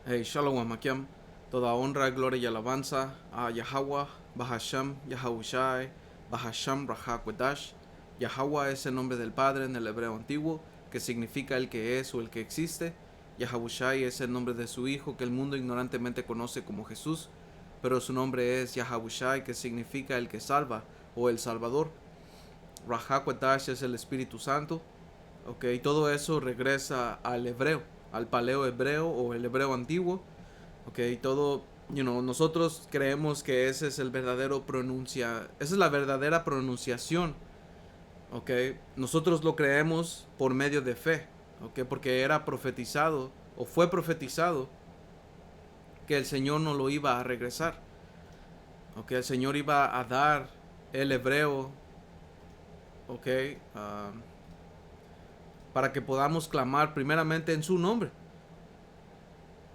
Hey, Shalom Makiam. Toda honra, gloria y alabanza a Yahweh, Bahasham, Yahushai, Bahasham, Rahakwadash. Yahweh es el nombre del Padre en el hebreo antiguo, que significa el que es o el que existe. Yahushai es el nombre de su Hijo, que el mundo ignorantemente conoce como Jesús, pero su nombre es Yahushai, que significa el que salva o el Salvador. Rahakwadash es el Espíritu Santo. Ok, todo eso regresa al hebreo, al paleo hebreo o el hebreo antiguo. Ok, todo, nosotros creemos que ese es el verdadero esa es la verdadera pronunciación. Ok, nosotros lo creemos por medio de fe. Ok, porque era profetizado o fue profetizado que el Señor no lo iba a regresar. Ok, el Señor iba a dar el hebreo. Ok, para que podamos clamar primeramente en su nombre.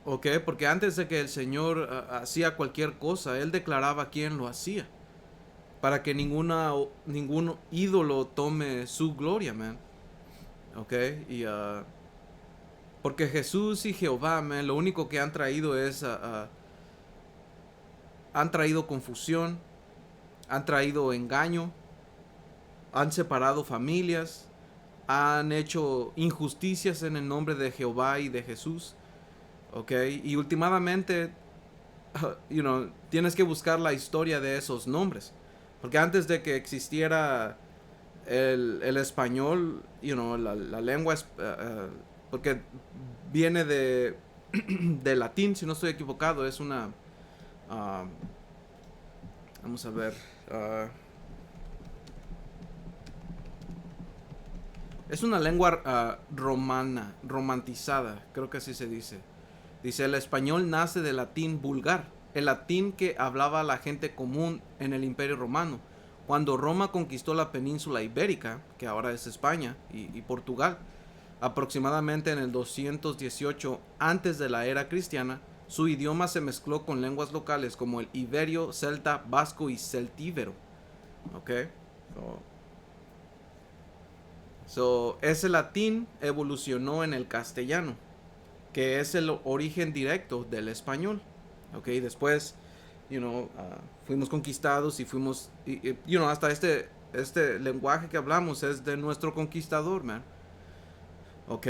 Ok, porque antes de que el Señor hacía cualquier cosa, Él declaraba quién lo hacía. Para que ningún ídolo tome su gloria, man. Ok, y porque Jesús y Jehová, man, lo único que han traído han traído confusión, han traído engaño, han separado familias, han hecho injusticias en el nombre de Jehová y de Jesús. Ok, y últimamente tienes que buscar la historia de esos nombres. Porque antes de que existiera el español, la lengua es, porque viene de latín, si no estoy equivocado, es una, uh, vamos a ver, es una lengua romantizada, creo que así se dice. Dice, el español nace del latín vulgar, el latín que hablaba la gente común en el Imperio Romano. Cuando Roma conquistó la península ibérica, que ahora es España y Portugal, aproximadamente en el 218 antes de la era cristiana, su idioma se mezcló con lenguas locales como el iberio, celta, vasco y celtíbero. ¿Ok? Ese latín evolucionó en el castellano, que es el origen directo del español. Ok, después, fuimos conquistados y fuimos, hasta este lenguaje que hablamos es de nuestro conquistador, man. Ok.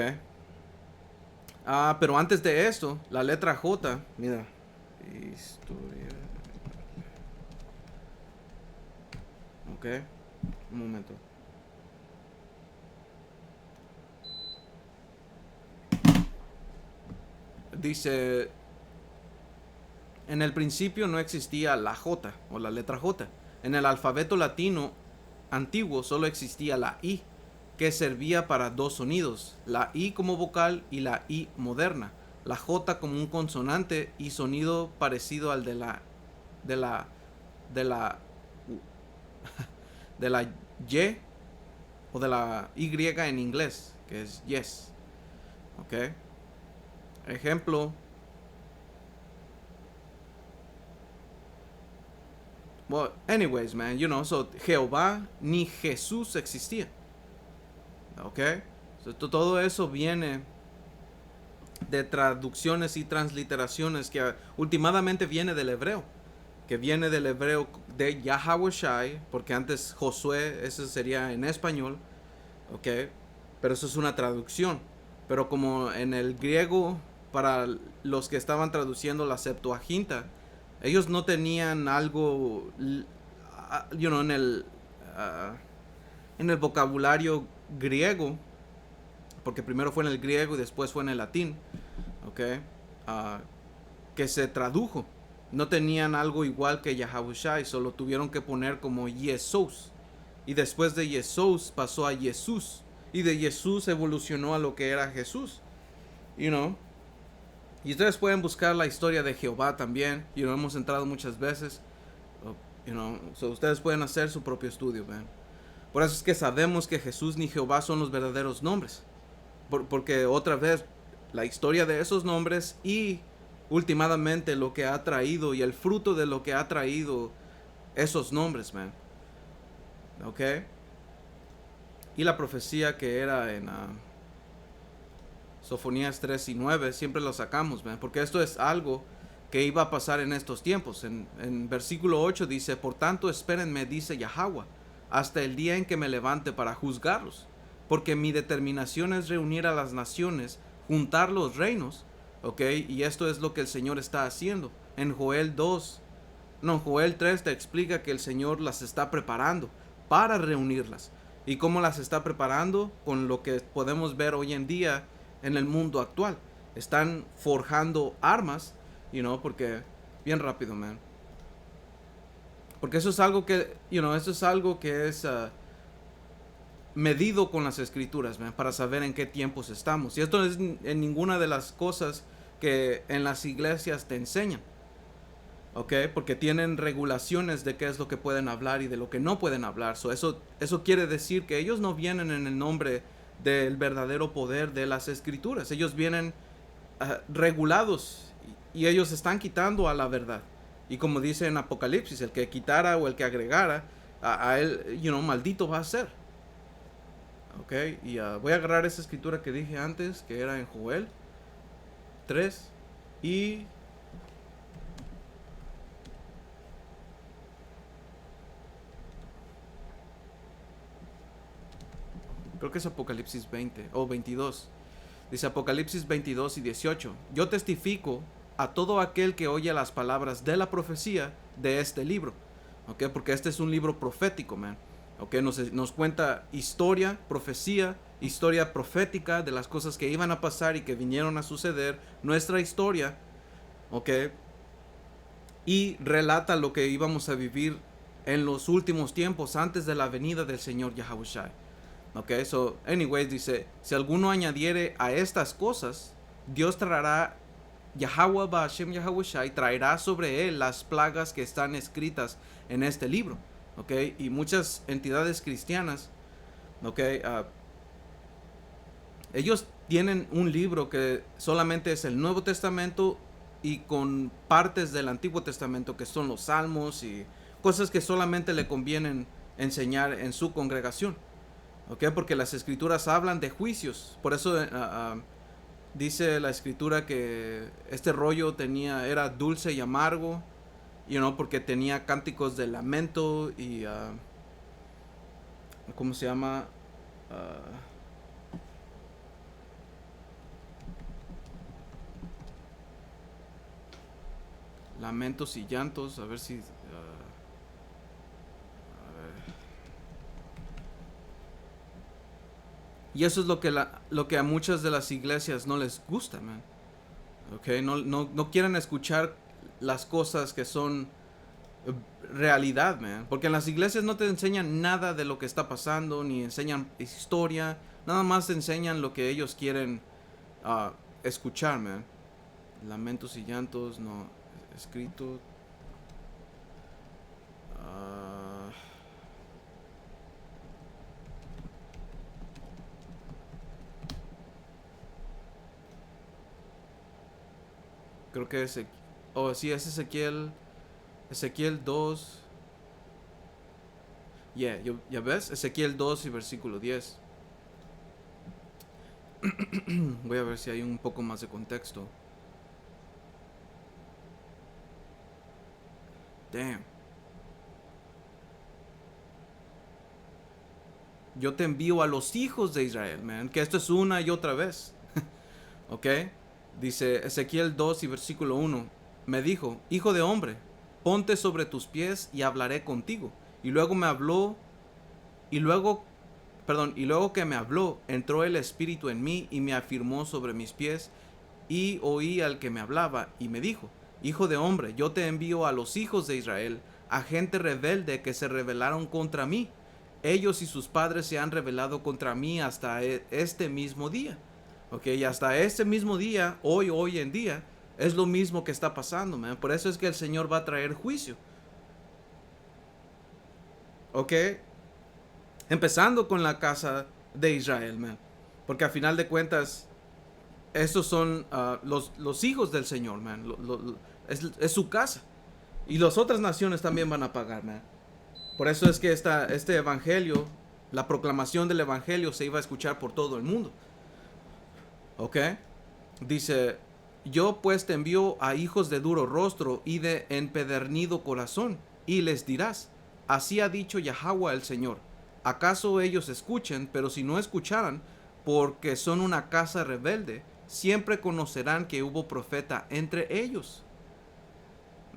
Pero antes de esto, la letra J, mira, historia. Ok, un momento. Dice, en el principio no existía la J o la letra J. En el alfabeto latino antiguo solo existía la I, que servía para dos sonidos, la I como vocal y la I moderna, la J como un consonante y sonido parecido al de la de la de la Y o de la Y en inglés, que es yes. ¿Ok? Ejemplo. Well, anyways, man, so Jehová ni Jesús existía. ¿Ok? So, todo eso viene de traducciones y transliteraciones que últimamente viene del hebreo. Que viene del hebreo de Yahushai, porque antes Josué, ese sería en español. ¿Ok? Pero eso es una traducción. Pero como en el griego, para los que estaban traduciendo la Septuaginta, ellos no tenían algo, en el vocabulario griego, porque primero fue en el griego y después fue en el latín, ¿ok? Uh, que se tradujo. No tenían algo igual que Yahushai, solo tuvieron que poner como Jesús. Y después de Jesús pasó a Jesús. Y de Jesús evolucionó a lo que era Jesús. You know. Y ustedes pueden buscar la historia de Jehová también. Hemos entrado muchas veces. So ustedes pueden hacer su propio estudio, man. Por eso es que sabemos que Jesús ni Jehová son los verdaderos nombres. Porque otra vez, la historia de esos nombres y últimamente lo que ha traído y el fruto de lo que ha traído esos nombres, man. ¿Ok? Y la profecía que era en Sofonías 3 y 9, siempre lo sacamos, man, porque esto es algo que iba a pasar en estos tiempos. En versículo 8 dice, por tanto espérenme, dice Yahweh, hasta el día en que me levante para juzgarlos, porque mi determinación es reunir a las naciones, juntar los reinos, ¿ok? Y esto es lo que el Señor está haciendo. En Joel 3 te explica que el Señor las está preparando para reunirlas. ¿Y cómo las está preparando? Con lo que podemos ver hoy en día en el mundo actual. Están forjando armas, porque bien rápido, man. Porque eso es algo que, eso es algo que es medido con las escrituras, man, para saber en qué tiempos estamos. Y esto es en ninguna de las cosas que en las iglesias te enseñan. ¿Ok? Porque tienen regulaciones de qué es lo que pueden hablar y de lo que no pueden hablar. Eso quiere decir que ellos no vienen en el nombre del verdadero poder de las escrituras. Ellos vienen regulados y ellos están quitando a la verdad. Y como dice en Apocalipsis, el que quitara o el que agregara, a él, maldito va a ser. ¿Ok? Y voy a agarrar esa escritura que dije antes, que era en Joel 3 y... creo que es Apocalipsis 20 o 22. Dice Apocalipsis 22 y 18. Yo testifico a todo aquel que oye las palabras de la profecía de este libro. ¿Ok? Porque este es un libro profético, man. ¿Ok? Nos cuenta historia, profecía, historia profética de las cosas que iban a pasar y que vinieron a suceder. Nuestra historia. ¿Ok? Y relata lo que íbamos a vivir en los últimos tiempos antes de la venida del Señor Yahushua. Ok, so, anyways, dice, si alguno añadiere a estas cosas, Dios traerá, Yahweh Ba'ashem Yahushai traerá sobre él las plagas que están escritas en este libro. Ok, y muchas entidades cristianas, ok, ellos tienen un libro que solamente es el Nuevo Testamento y con partes del Antiguo Testamento, que son los Salmos y cosas que solamente le convienen enseñar en su congregación. ¿Ok? Porque las escrituras hablan de juicios. Por eso dice la escritura que este rollo era dulce y amargo. Porque tenía cánticos de lamento y... ¿cómo se llama? Lamentos y llantos. A ver si... Y eso es lo que a muchas de las iglesias no les gusta, man. Okay, no quieren escuchar las cosas que son realidad, man. Porque en las iglesias no te enseñan nada de lo que está pasando, ni enseñan historia. Nada más te enseñan lo que ellos quieren escuchar, man. Lamentos y llantos, no. Escrito. Creo que es... sí, es Ezequiel 2. Ya ves, Ezequiel 2 y versículo 10. Voy a ver si hay un poco más de contexto. Damn. Yo te envío a los hijos de Israel, man. Que esto es una y otra vez. ¿Ok? Dice Ezequiel 2 y versículo 1. Me dijo, hijo de hombre, ponte sobre tus pies y hablaré contigo. Y luego me habló, y luego que me habló, entró el Espíritu en mí y me afirmó sobre mis pies. Y oí al que me hablaba y me dijo, hijo de hombre, yo te envío a los hijos de Israel, a gente rebelde que se rebelaron contra mí. Ellos y sus padres se han rebelado contra mí hasta este mismo día. Ok, y hasta este mismo día, hoy en día, es lo mismo que está pasando, man. Por eso es que el Señor va a traer juicio. Ok, empezando con la casa de Israel, man. Porque a final de cuentas, estos son los hijos del Señor, man. Es su casa. Y las otras naciones también van a pagar, man. Por eso es que este evangelio, la proclamación del evangelio se iba a escuchar por todo el mundo. ¿Ok? Dice, yo pues te envío a hijos de duro rostro y de empedernido corazón, y les dirás, así ha dicho Yahweh el Señor. ¿Acaso ellos escuchen? Pero si no escucharan, porque son una casa rebelde, siempre conocerán que hubo profeta entre ellos.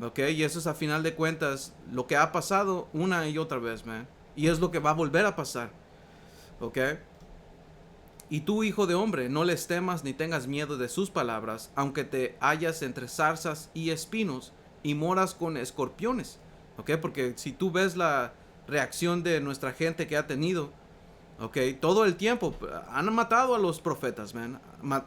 ¿Ok? Y eso es a final de cuentas lo que ha pasado una y otra vez, man. Y es lo que va a volver a pasar. ¿Ok? Y tú, hijo de hombre, no les temas ni tengas miedo de sus palabras, aunque te hallas entre zarzas y espinos y moras con escorpiones. ¿Ok? Porque si tú ves la reacción de nuestra gente que ha tenido, ¿ok? Todo el tiempo han matado a los profetas, man.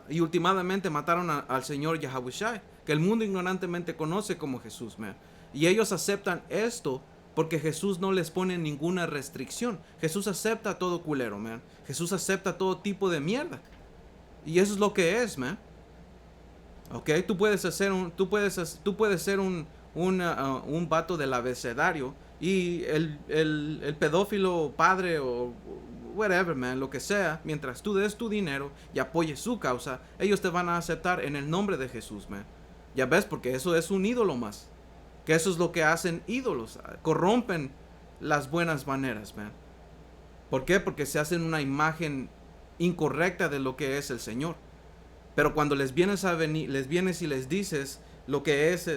Y últimamente mataron al Señor Yahushua, que el mundo ignorantemente conoce como Jesús, man. Y ellos aceptan esto porque Jesús no les pone ninguna restricción. Jesús acepta todo culero, man. Jesús acepta todo tipo de mierda. Y eso es lo que es, man. ¿Ok? Tú puedes ser un vato del abecedario y el pedófilo padre o whatever, man, lo que sea, mientras tú des tu dinero y apoyes su causa, ellos te van a aceptar en el nombre de Jesús, man. Ya ves, porque eso es un ídolo más. Que eso es lo que hacen ídolos. Corrompen las buenas maneras, man. ¿Por qué? Porque se hacen una imagen incorrecta de lo que es el Señor. Pero cuando les vienes y les dices lo que es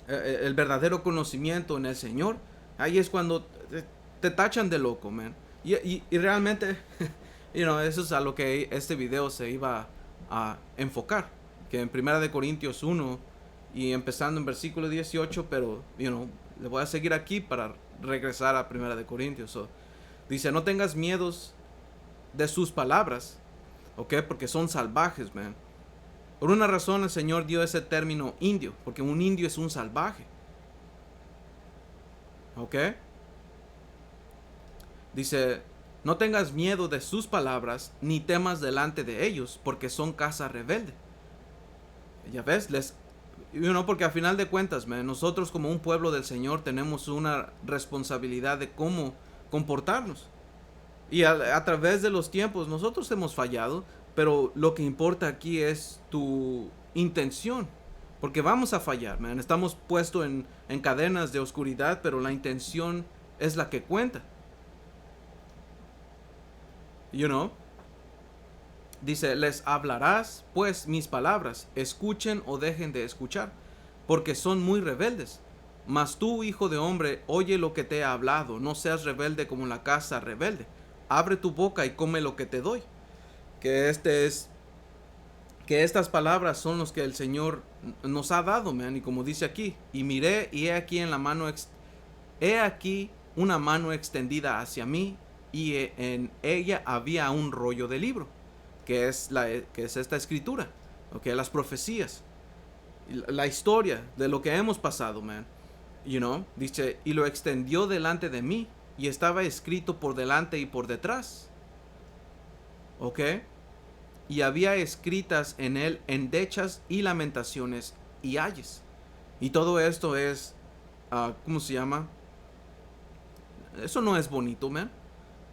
el verdadero conocimiento en el Señor, ahí es cuando te tachan de loco, man. Y realmente, eso es a lo que este video se iba a enfocar. Que en 1 Corintios 1 y empezando en versículo 18, pero, le voy a seguir aquí para regresar a 1 Corintios. Dice, no tengas miedos de sus palabras, ¿ok? Porque son salvajes, man. Por una razón el Señor dio ese término indio, porque un indio es un salvaje. ¿Ok? Dice, no tengas miedo de sus palabras, ni temas delante de ellos, porque son casa rebelde. Ya ves, porque a final de cuentas, man, nosotros como un pueblo del Señor tenemos una responsabilidad de cómo comportarnos. Y a través de los tiempos nosotros hemos fallado, pero lo que importa aquí es tu intención. Porque vamos a fallar, man. Estamos puestos en cadenas de oscuridad, pero la intención es la que cuenta. Dice, les hablarás pues mis palabras, escuchen o dejen de escuchar, porque son muy rebeldes. Mas tú, hijo de hombre, oye lo que te he hablado, no seas rebelde como la casa rebelde. Abre tu boca y come lo que te doy. Que estas palabras son los que el Señor nos ha dado, man. Y como dice aquí, y miré y he aquí he aquí una mano extendida hacia mí, y en ella había un rollo de libro, que es esta escritura, okay, las profecías, la historia de lo que hemos pasado, man. Dice, y lo extendió delante de mí, y estaba escrito por delante y por detrás. ¿Ok? Y había escritas en él endechas y lamentaciones y ayes. Y todo esto es, ¿cómo se llama? Eso no es bonito, man.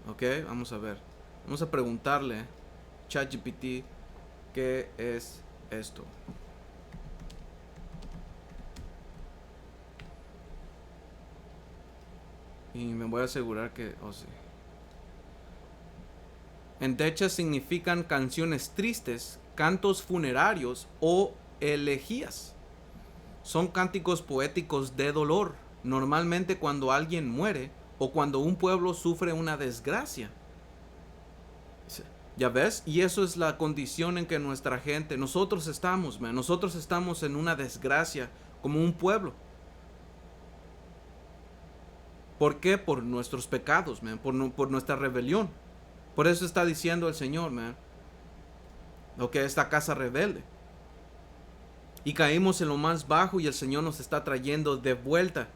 ¿Ok? Vamos a ver. Vamos a preguntarle ChatGPT qué es esto. Y me voy a asegurar que... sí. Endechas significan canciones tristes, cantos funerarios o elegías. Son cánticos poéticos de dolor, normalmente cuando alguien muere o cuando un pueblo sufre una desgracia. ¿Ya ves? Y eso es la condición en que nuestra gente, nosotros estamos en una desgracia como un pueblo. ¿Por qué? Por nuestros pecados, man, por nuestra rebelión. Por eso está diciendo el Señor, man, lo que esta casa rebelde. Y caímos en lo más bajo y el Señor nos está trayendo de vuelta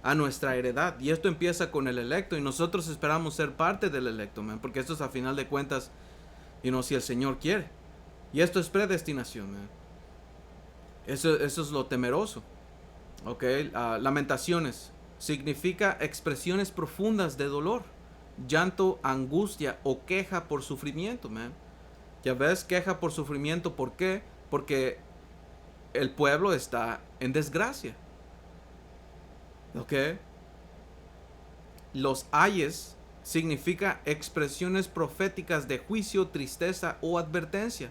a nuestra heredad. Y esto empieza con el electo y nosotros esperamos ser parte del electo, man, porque esto es a final de cuentas, si el Señor quiere. Y esto es predestinación, man. Eso es lo temeroso. Ok, lamentaciones significa expresiones profundas de dolor, llanto, angustia o queja por sufrimiento, man. Ya ves, queja por sufrimiento. ¿Por qué? Porque el pueblo está en desgracia. ¿Ok? Los ayes significa expresiones proféticas de juicio, tristeza o advertencia.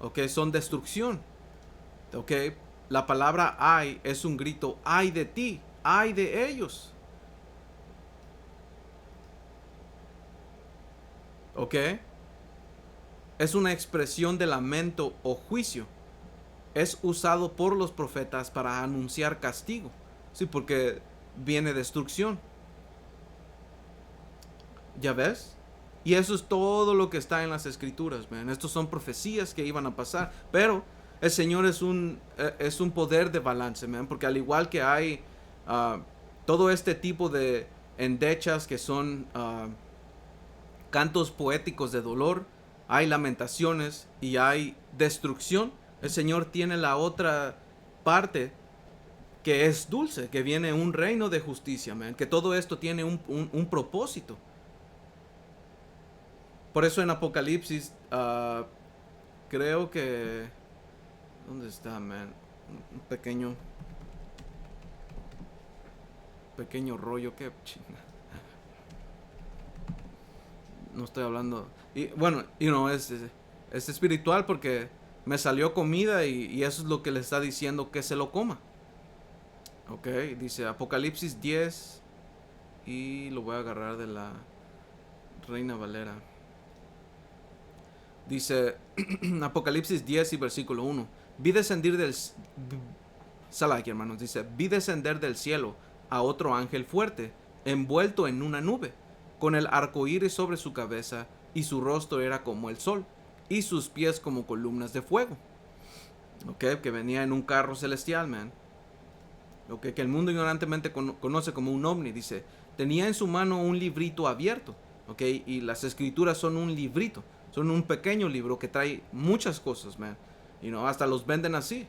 ¿Ok? Son destrucción. ¿Ok? La palabra ay es un grito, ay de ti, ay de ellos. ¿Ok? Es una expresión de lamento o juicio. Es usado por los profetas para anunciar castigo. Sí, porque viene destrucción. ¿Ya ves? Y eso es todo lo que está en las escrituras, man. Estos son profecías que iban a pasar. Pero el Señor es un poder de balance, man. Porque al igual que hay todo este tipo de endechas que son cantos poéticos de dolor, hay lamentaciones y hay destrucción. El Señor tiene la otra parte que es dulce, que viene un reino de justicia, man. Que todo esto tiene un propósito. Por eso en Apocalipsis, creo que... ¿Dónde está, man? Un pequeño rollo que... No estoy hablando... Y bueno, es espiritual porque me salió comida y eso es lo que le está diciendo que se lo coma. Ok, dice Apocalipsis 10 y lo voy a agarrar de la Reina Valera. Dice Apocalipsis 10 y versículo 1. Vi descender del... Sala aquí, hermanos. Dice, vi descender del cielo a otro ángel fuerte, envuelto en una nube, con el arco iris sobre su cabeza, y su rostro era como el sol, y sus pies como columnas de fuego. Ok, que venía en un carro celestial, man. Ok, que el mundo ignorantemente conoce como un ovni. Dice, tenía en su mano un librito abierto. Ok, y las escrituras son un librito. Son un pequeño libro que trae muchas cosas, man. Hasta los venden así.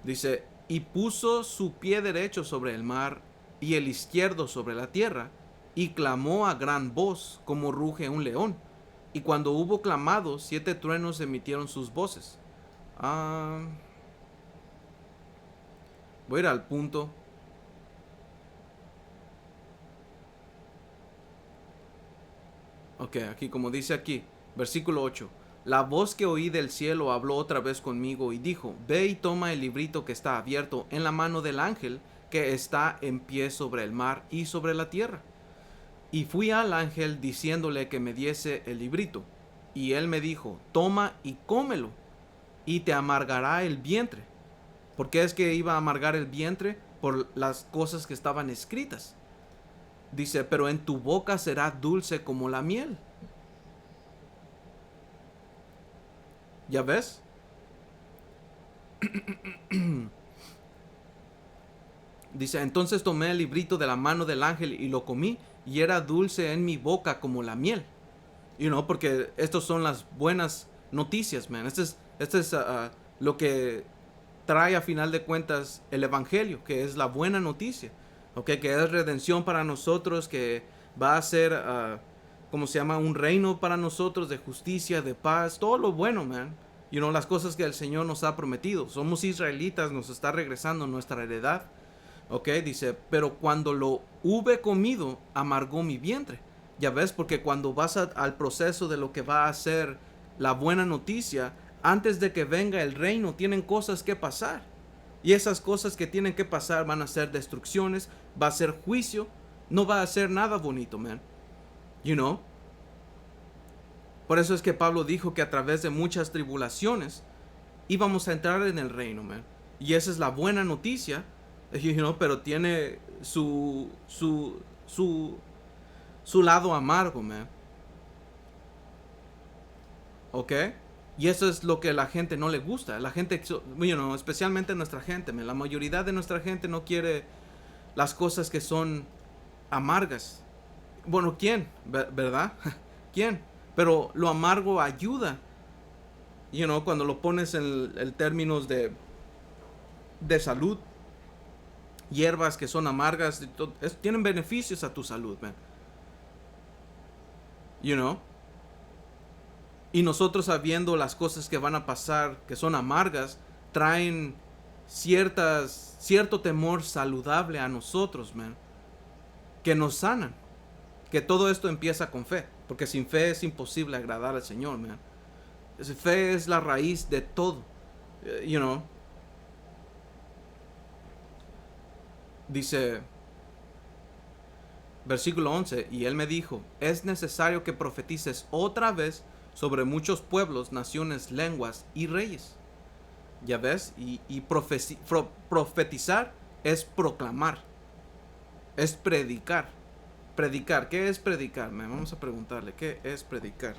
Dice, y puso su pie derecho sobre el mar y el izquierdo sobre la tierra, y clamó a gran voz como ruge un león. Y cuando hubo clamado, 7 truenos emitieron sus voces. Voy a ir al punto. Ok, aquí como dice aquí, versículo 8. La voz que oí del cielo habló otra vez conmigo y dijo, ve y toma el librito que está abierto en la mano del ángel que está en pie sobre el mar y sobre la tierra. Y fui al ángel diciéndole que me diese el librito. Y él me dijo, toma y cómelo, y te amargará el vientre. ¿Por qué es que iba a amargar el vientre? Por las cosas que estaban escritas. Dice, pero en tu boca será dulce como la miel. ¿Ya ves? Dice, entonces tomé el librito de la mano del ángel y lo comí, y era dulce en mi boca como la miel. Porque estas son las buenas noticias, man. Este es lo que trae a final de cuentas el evangelio, que es la buena noticia, ¿ok? Que es redención para nosotros, que va a ser, ¿cómo se llama? Un reino para nosotros de justicia, de paz, todo lo bueno, man. Las cosas que el Señor nos ha prometido. Somos israelitas, nos está regresando nuestra heredad, ¿ok? Dice, pero cuando lo hube comido, amargó mi vientre. Ya ves, porque cuando vas al proceso de lo que va a ser la buena noticia, antes de que venga el reino, tienen cosas que pasar. Y esas cosas que tienen que pasar van a ser destrucciones, va a ser juicio, no va a ser nada bonito, man. You know? Por eso es que Pablo dijo que a través de muchas tribulaciones íbamos a entrar en el reino, man. Y esa es la buena noticia, pero tiene su lado amargo, man. ¿Ok? Y eso es lo que a la gente no le gusta. La gente, especialmente nuestra gente, man. La mayoría de nuestra gente no quiere las cosas que son amargas. Bueno, ¿quién? ¿Verdad? ¿Quién? Pero lo amargo ayuda. Cuando lo pones en términos de salud, hierbas que son amargas, tienen beneficios a tu salud, man. Y nosotros sabiendo las cosas que van a pasar, que son amargas, traen cierto temor saludable a nosotros, man, que nos sanan. Que todo esto empieza con fe, porque sin fe es imposible agradar al Señor, man. Fe es la raíz de todo, you know. Dice, versículo 11, y él me dijo, es necesario que profetices otra vez sobre muchos pueblos, naciones, lenguas y reyes. Ya ves, y profetizar es proclamar, es predicar. Predicar, ¿qué es predicar? Vamos a preguntarle, ¿qué es predicar?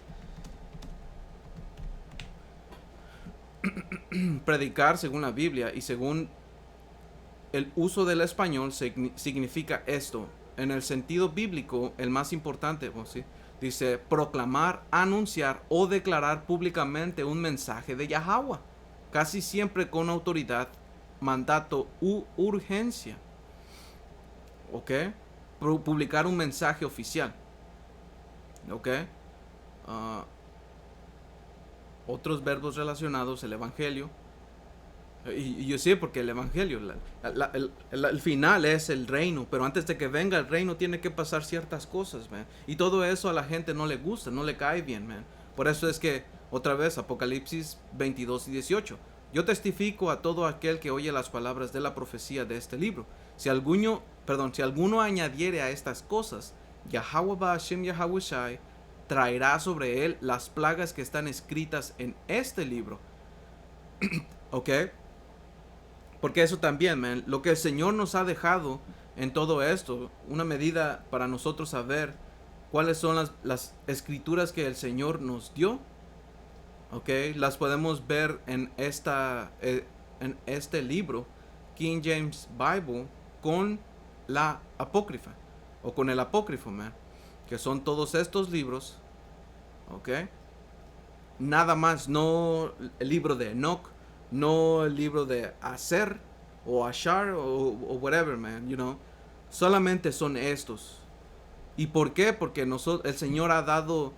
Predicar, según la Biblia y según el uso del español, significa esto. En el sentido bíblico, el más importante, ¿sí? Dice proclamar, anunciar o declarar públicamente un mensaje de Yahweh, casi siempre con autoridad, mandato u urgencia. ¿Ok? Publicar un mensaje oficial. ¿Ok? Otros verbos relacionados, el evangelio. Y yo sé porque el evangelio, el final es el reino, pero antes de que venga el reino tiene que pasar ciertas cosas, man. Y todo eso a la gente no le gusta, no le cae bien, man. Por eso es que, otra vez, Apocalipsis 22 y 18. Yo testifico a todo aquel que oye las palabras de la profecía de este libro. Si alguno añadiere a estas cosas, Yahweh Ba'ashem Yahawashi traerá sobre él las plagas que están escritas en este libro. ¿Ok? Porque eso también, man, lo que el Señor nos ha dejado en todo esto, una medida para nosotros saber cuáles son las escrituras que el Señor nos dio, ¿ok? Las podemos ver en este libro, King James Bible, con la apócrifa, o con el apócrifo, man, que son todos estos libros, ¿ok? Nada más, no el libro de Enoch, no el libro de Aser o Ashar o whatever, man, you know. Solamente son estos. ¿Y por qué? Porque el Señor ha dado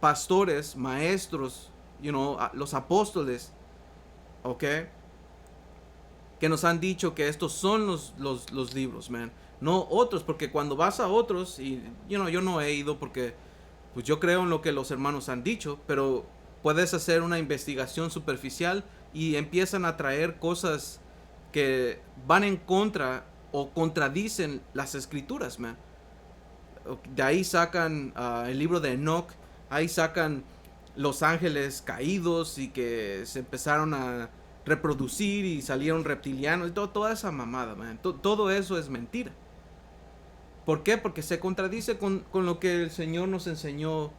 pastores, maestros, you know, los apóstoles, ¿ok? Que nos han dicho que estos son los libros, man. No otros, porque cuando vas a otros, y you know, yo no he ido porque pues yo creo en lo que los hermanos han dicho, pero puedes hacer una investigación superficial y empiezan a traer cosas que van en contra o contradicen las escrituras, man. De ahí sacan el libro de Enoch, ahí sacan los ángeles caídos y que se empezaron a reproducir y salieron reptilianos y toda esa mamada, man. Todo eso es mentira. ¿Por qué? Porque se contradice con lo que el Señor nos enseñó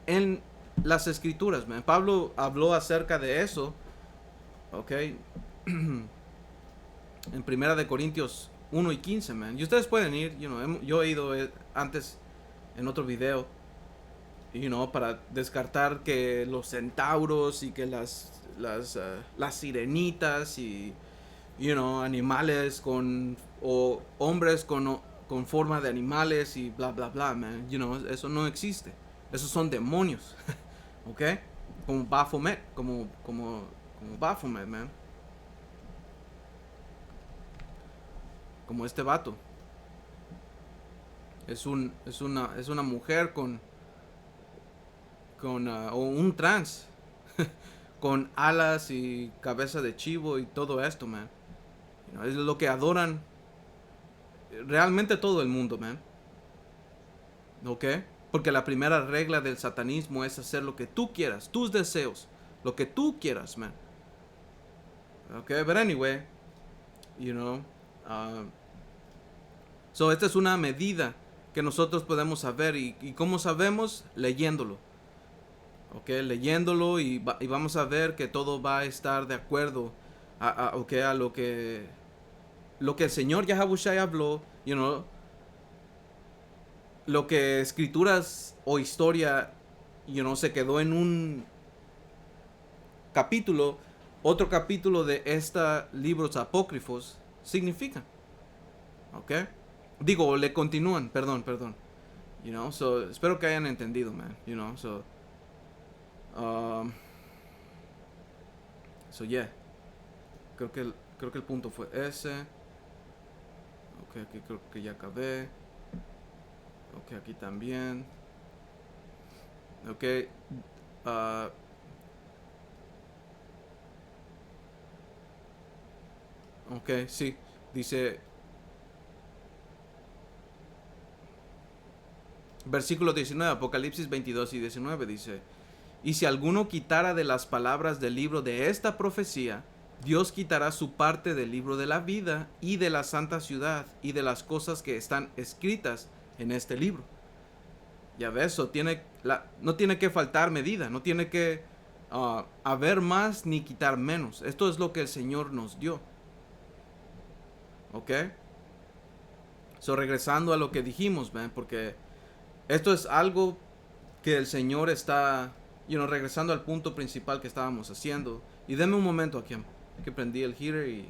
en las escrituras, man. Pablo habló acerca de eso, ¿ok? En Primera de Corintios 1 y 15, man. Y ustedes pueden ir, you know, yo he ido antes en otro video, you know, para descartar que los centauros y que las sirenitas y, you know, animales o hombres con forma de animales y bla bla bla, man. You know, eso no existe. Esos son demonios. ¿Ok? Como Baphomet, como Baphomet, man. Como este vato. Es una mujer o un trans con alas y cabeza de chivo y todo esto, man. You know, es lo que adoran realmente todo el mundo, man. ¿Ok? Porque la primera regla del satanismo es hacer lo que tú quieras, tus deseos, lo que tú quieras, man. ¿Ok? But anyway, you know, so esta es una medida que nosotros podemos saber y ¿cómo sabemos? Leyéndolo. ¿Ok? Leyéndolo y vamos a ver que todo va a estar de acuerdo a lo que el Señor Yahawashi habló, you know, lo que escrituras o historia, you know, se quedó en un capítulo, otro capítulo de estos libros apócrifos significa. ¿Ok? le continúan, perdón. You know, so espero que hayan entendido, man. You know, so Um, so yeah, creo que el punto fue ese. Ok, aquí creo que ya acabé. Ok, aquí también. Ok. Uh, ok, sí. Dice, versículo 19, Apocalipsis 22 y 19 dice, y si alguno quitara de las palabras del libro de esta profecía, Dios quitará su parte del libro de la vida y de la santa ciudad y de las cosas que están escritas en este libro. Ya ves, no tiene que faltar medida, no tiene que haber más ni quitar menos. Esto es lo que el Señor nos dio. ¿Ok? So, regresando a lo que dijimos, man, porque esto es algo que el Señor está, regresando al punto principal que estábamos haciendo. Y deme un momento aquí, que prendí el heater y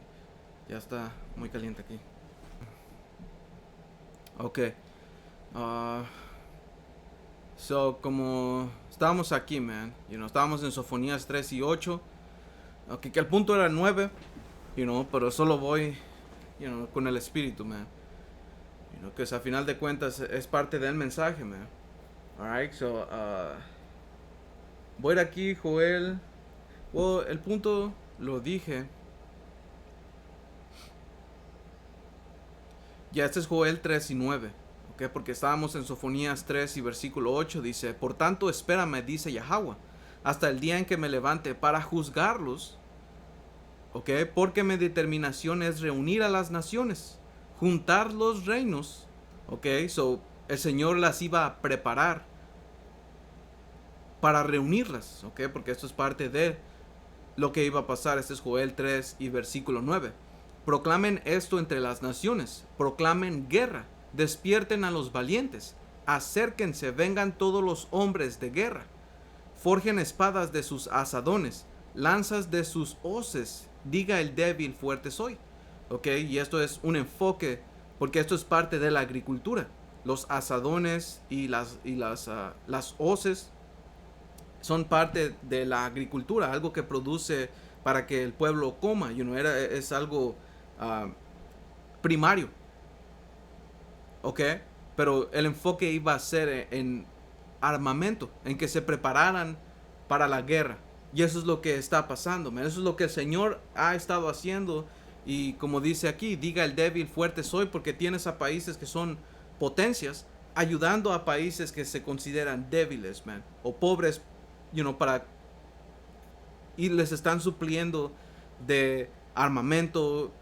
ya está muy caliente aquí. Ok. So, como estábamos aquí, man, estábamos en Sofonías 3 y 8. Ok, que el punto era 9, pero solo voy, con el espíritu, man. Que a final de cuentas es parte del mensaje, man. Alright, so, voy a ir aquí, Joel. Well, el punto lo dije. Ya, este es Joel 3 y 9. Okay, porque estábamos en Sofonías 3 y versículo 8. Dice, por tanto espérame, dice Yahweh, hasta el día en que me levante para juzgarlos. Okay, porque mi determinación es reunir a las naciones, juntar los reinos. Okay, so el Señor las iba a preparar para reunirlas. Okay, porque esto es parte de lo que iba a pasar. Este es Joel 3 y versículo 9. Proclamen esto entre las naciones, proclamen guerra, despierten a los valientes, acérquense, vengan todos los hombres de guerra, forjen espadas de sus asadones, lanzas de sus hoces, diga el débil, fuerte soy. Ok, y esto es un enfoque, porque esto es parte de la agricultura. Los asadones y las hoces son parte de la agricultura, algo que produce para que el pueblo coma, es algo primario, ¿ok? Pero el enfoque iba a ser en armamento, en que se prepararan para la guerra. Y eso es lo que está pasando, man. Eso es lo que el Señor ha estado haciendo. Y como dice aquí, diga el débil, fuerte soy, porque tienes a países que son potencias ayudando a países que se consideran débiles, man, o pobres, para, y les están supliendo de armamento,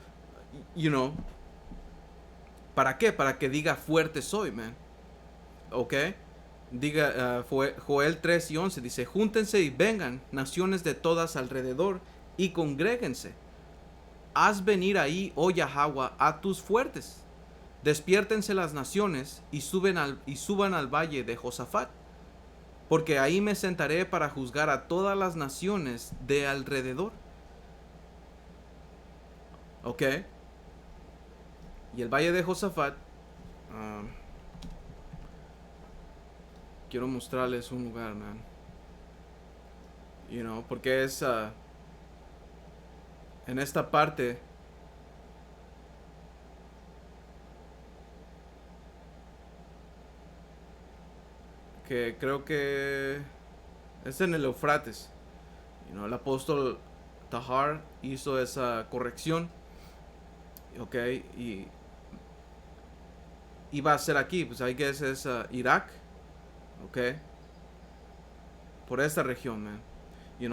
¿para qué? Para que diga fuerte soy, man. ¿Ok? Diga, Joel 3 y 11 dice, júntense y vengan naciones de todas alrededor y congréguense. Haz venir ahí, oh Yahweh, a tus fuertes. Despiértense las naciones y suban al valle de Josafat, porque ahí me sentaré para juzgar a todas las naciones de alrededor. ¿Ok? Y el valle de Josafat, quiero mostrarles un lugar, man. Porque es en esta parte que creo que es en el Eufrates. El apóstol Tahar hizo esa corrección. Ok, y iba a ser aquí, pues ahí que es Irak. Ok, por esta región, man.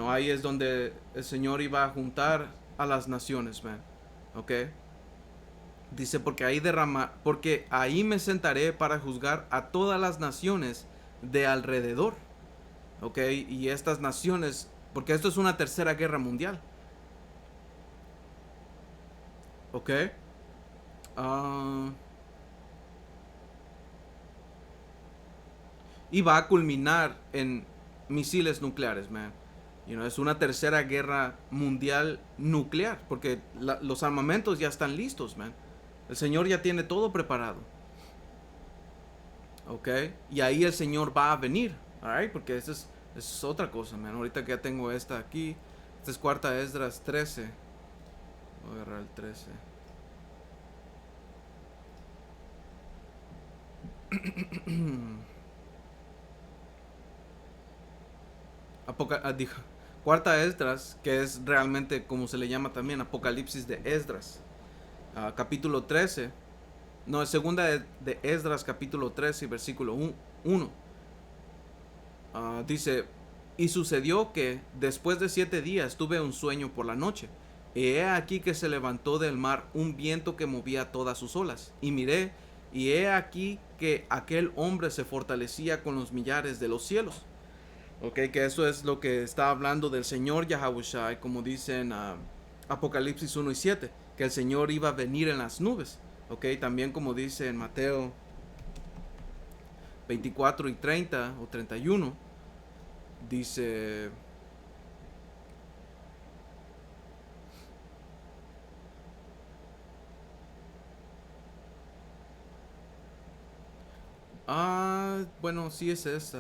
Ahí es donde el Señor iba a juntar a las naciones, man. Ok, dice, porque ahí me sentaré para juzgar a todas las naciones de alrededor. Ok, y estas naciones, porque esto es una tercera guerra mundial. Ok, y va a culminar en misiles nucleares, man. Es una tercera guerra mundial nuclear, porque los armamentos ya están listos, man. El Señor ya tiene todo preparado. Ok, y ahí el Señor va a venir, alright, porque ese es Es otra cosa, man. Ahorita que ya tengo esta aquí. Esta es cuarta Esdras 13. Voy a agarrar el 13. Dijo, cuarta Esdras, que es realmente como se le llama también Apocalipsis de Esdras. Capítulo 13. No, es segunda de Esdras, capítulo 13, versículo 1. Dice, y sucedió que después de 7 días tuve un sueño por la noche. Y he aquí que se levantó del mar un viento que movía todas sus olas. Y miré, y he aquí que aquel hombre se fortalecía con los millares de los cielos. Ok, que eso es lo que está hablando del Señor Yahawashi, como dicen Apocalipsis 1 y 7, que el Señor iba a venir en las nubes. Ok, también como dice en Mateo 24 y 30 o 31, dice... Bueno, sí es esta.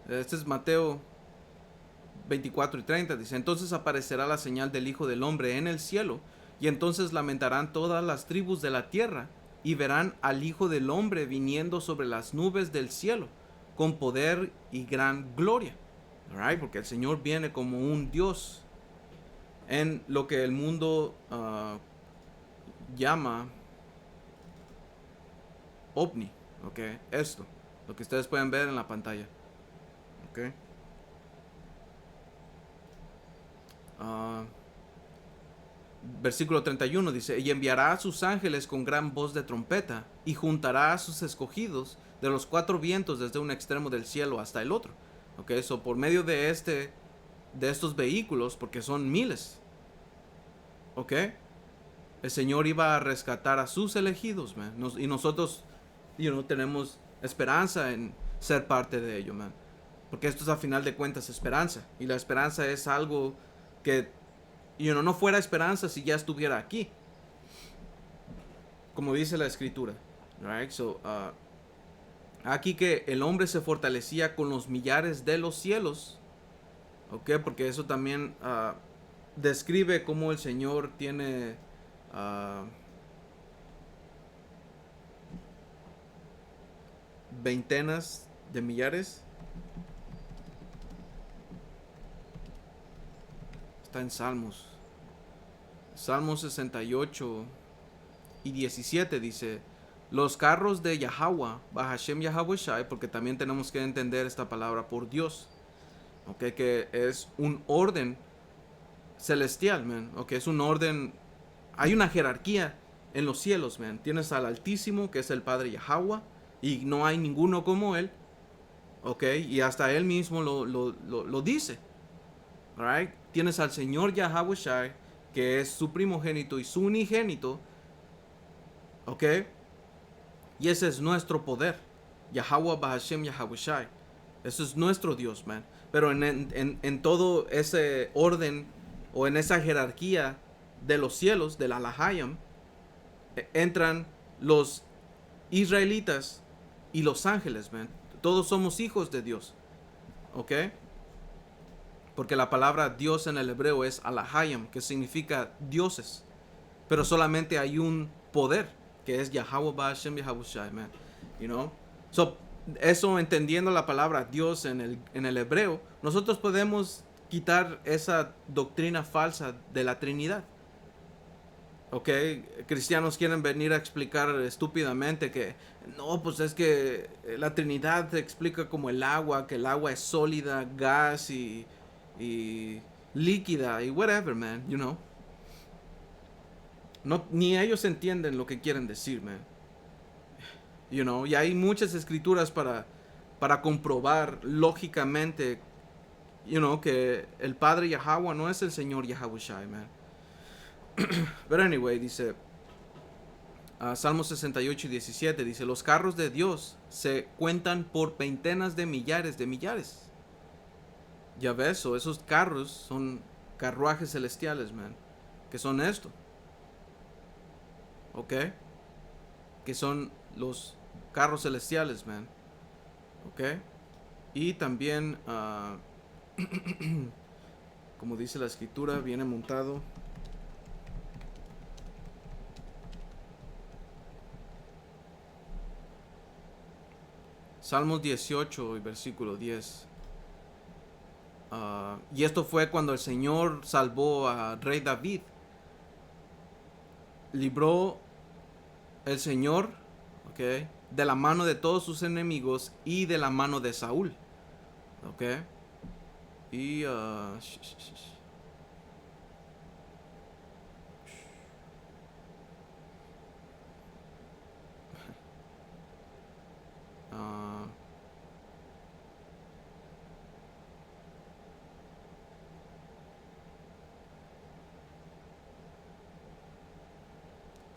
Este es Mateo 24 y 30. Dice, entonces aparecerá la señal del Hijo del Hombre en el cielo, y entonces lamentarán todas las tribus de la tierra, y verán al Hijo del Hombre viniendo sobre las nubes del cielo, con poder y gran gloria. Alright, porque el Señor viene como un Dios en lo que el mundo llama ovni. Ok, esto, lo que ustedes pueden ver en la pantalla. Ok. Versículo 31 dice, y enviará a sus ángeles con gran voz de trompeta, y juntará a sus escogidos de los 4 vientos desde un extremo del cielo hasta el otro. Ok, eso por medio de estos vehículos, porque son miles. Ok, el Señor iba a rescatar a sus elegidos, man. Y nosotros, tenemos esperanza en ser parte de ello, man. Porque esto es a final de cuentas esperanza. Y la esperanza es algo que no fuera esperanza si ya estuviera aquí. Como dice la escritura. Right? So, aquí que el hombre se fortalecía con los millares de los cielos. Ok, porque eso también describe cómo el Señor tiene veintenas de millares. Está en Salmos. Salmos 68 y 17 dice, los carros de Yahweh, Bahashem Yahawashi, porque también tenemos que entender esta palabra por Dios, okay, que es un orden celestial, man, okay, es un orden, hay una jerarquía en los cielos, man. Tienes al Altísimo, que es el Padre Yahweh, y no hay ninguno como él, okay, y hasta él mismo lo dice, alright. Tienes al Señor Yahawashi, que es su primogénito y su unigénito, ok, y ese es nuestro poder, Yahweh Bahashem Yahawashi. Eso es nuestro Dios, man. Pero en todo ese orden o en esa jerarquía de los cielos, del Alahayam, entran los israelitas y los ángeles, man. Todos somos hijos de Dios, ¿ok? Porque la palabra Dios en el hebreo es Alahayam, que significa dioses. Pero solamente hay un poder, que es Yahweh Ba'ashem Yahawashi, man. You know? So, eso entendiendo la palabra Dios en el hebreo, nosotros podemos quitar esa doctrina falsa de la Trinidad. Ok, cristianos quieren venir a explicar estúpidamente que no, pues es que la Trinidad se explica como el agua, que el agua es sólida, gas y líquida y whatever, man, No, ni ellos entienden lo que quieren decir, man. Y hay muchas escrituras para comprobar lógicamente, que el Padre Yahweh no es el Señor Yahawashi, man. But anyway, dice Salmo 68 y 17, dice, los carros de Dios se cuentan por veintenas de millares. Ya ves, esos carros son carruajes celestiales, man. Que son esto. ¿Ok? Que son los carros celestiales, man. ¿Ok? Y también Como dice la escritura, viene montado. Salmos 18 y versículo 10. Y esto fue cuando el Señor salvó a rey David. Libró el Señor, ¿ok?, de la mano de todos sus enemigos y de la mano de Saúl. ¿Ok? Y...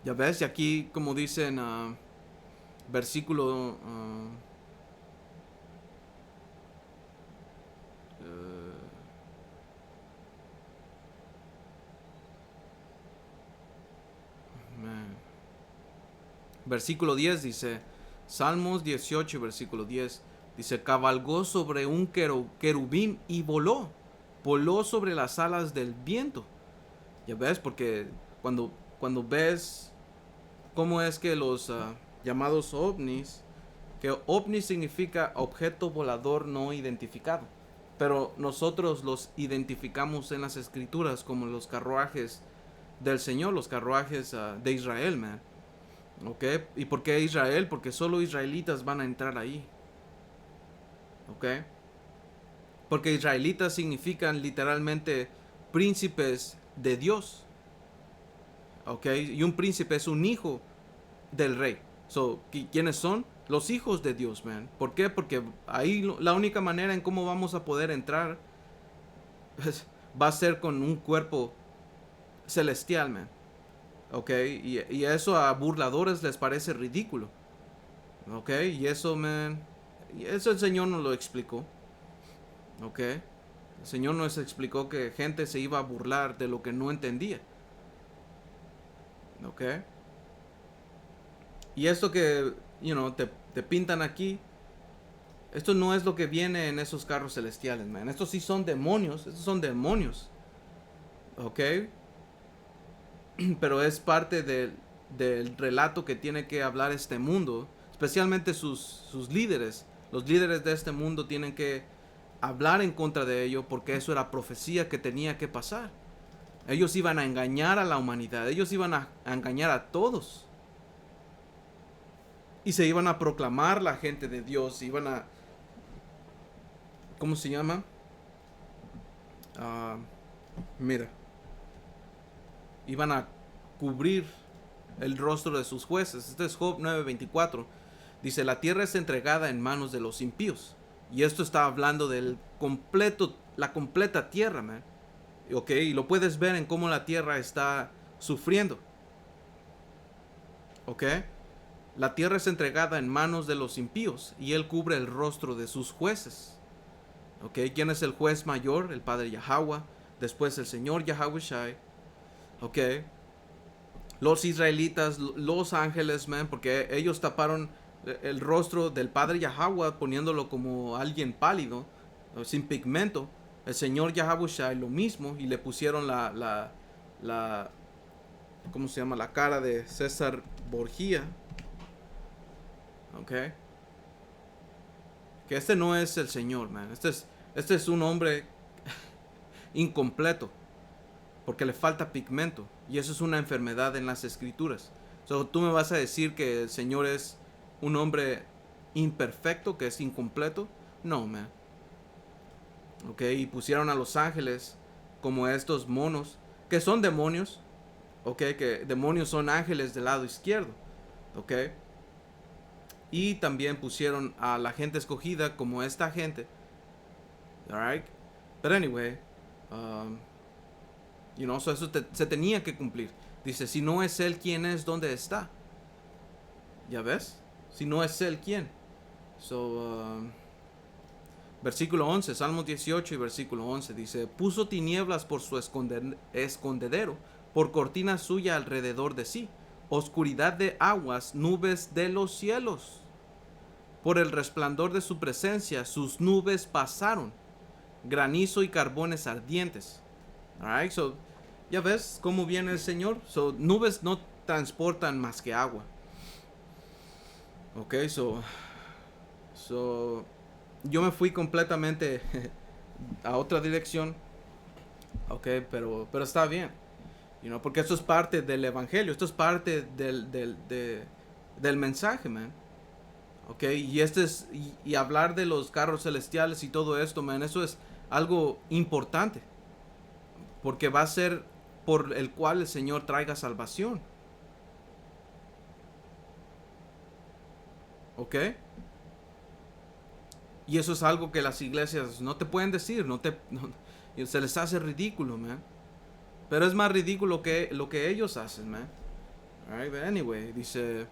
ya ves, y aquí como dicen, versículo... versículo 10 dice, Salmos 18, versículo 10, dice, cabalgó sobre un querubín y voló sobre las alas del viento. Ya ves, porque cuando ves cómo es que los llamados ovnis, que ovni significa objeto volador no identificado, pero nosotros los identificamos en las escrituras como los carruajes del Señor, los carruajes de Israel, man. ¿Ok? ¿Y por qué Israel? Porque solo israelitas van a entrar ahí. ¿Ok? Porque israelitas significan literalmente príncipes de Dios. ¿Ok? Y un príncipe es un hijo del rey. So, ¿quiénes son? Los hijos de Dios, man. ¿Por qué? Porque ahí la única manera en cómo vamos a poder entrar va a ser con un cuerpo celestial, man. ¿Ok? Y eso a burladores les parece ridículo. ¿Ok? Y eso, man, y eso el Señor nos lo explicó. ¿Ok? El Señor nos explicó que gente se iba a burlar de lo que no entendía. ¿Ok? Y esto que, te pintan aquí, esto no es lo que viene en esos carros celestiales, man. Estos sí son demonios, estos son demonios. ¿Ok? Pero es parte del relato que tiene que hablar este mundo, especialmente sus líderes. Los líderes de este mundo tienen que hablar en contra de ello porque eso era profecía que tenía que pasar. Ellos iban a engañar a la humanidad, ellos iban a engañar a todos. Y se iban a proclamar la gente de Dios, iban a... ¿Cómo se llama? Mira. Iban a cubrir el rostro de sus jueces. Este es Job 9:24. Dice, la tierra es entregada en manos de los impíos. Y esto está hablando la completa tierra, man. Ok, y lo puedes ver en cómo la tierra está sufriendo. Ok, la tierra es entregada en manos de los impíos y él cubre el rostro de sus jueces. Ok, ¿quién es el juez mayor? El Padre Yahweh. Después el Señor Yahweh Shai. Ok, los israelitas, los ángeles, man, porque ellos taparon el rostro del Padre Yahweh poniéndolo como alguien pálido, sin pigmento. El Señor Yahweh Shai lo mismo y le pusieron la ¿cómo se llama? La cara de César Borgia. Ok. Que este no es el Señor, man. Este es un hombre incompleto porque le falta pigmento y eso es una enfermedad en las escrituras. So, tú me vas a decir que el Señor es un hombre imperfecto, que es incompleto. No, man. Ok, y pusieron a los ángeles como estos monos, que son demonios. Ok, que demonios son ángeles del lado izquierdo. Ok. Y también pusieron a la gente escogida como esta gente. Alright. But anyway, so eso se tenía que cumplir. Dice, si no es él, ¿quién es? ¿Dónde está? ¿Ya ves? Si no es él, ¿quién? So, versículo 11, Salmos 18 y versículo 11 dice, puso tinieblas por su escondedero, por cortina suya alrededor de sí, oscuridad de aguas, nubes de los cielos. Por el resplandor de su presencia, sus nubes pasaron. granizo y carbones ardientes. Alright, so ya ves cómo viene el Señor. So nubes no transportan más que agua. Ok, so yo me fui completamente a otra dirección. Ok, pero está bien. Porque esto es parte del evangelio. Esto es parte del mensaje, man. Ok, y hablar de los carros celestiales y todo esto, man, eso es algo importante. Porque va a ser por el cual el Señor traiga salvación. ¿Ok? Y eso es algo que las iglesias no te pueden decir, se les hace ridículo, man. Pero es más ridículo que lo que ellos hacen, man. Alright, but anyway, dice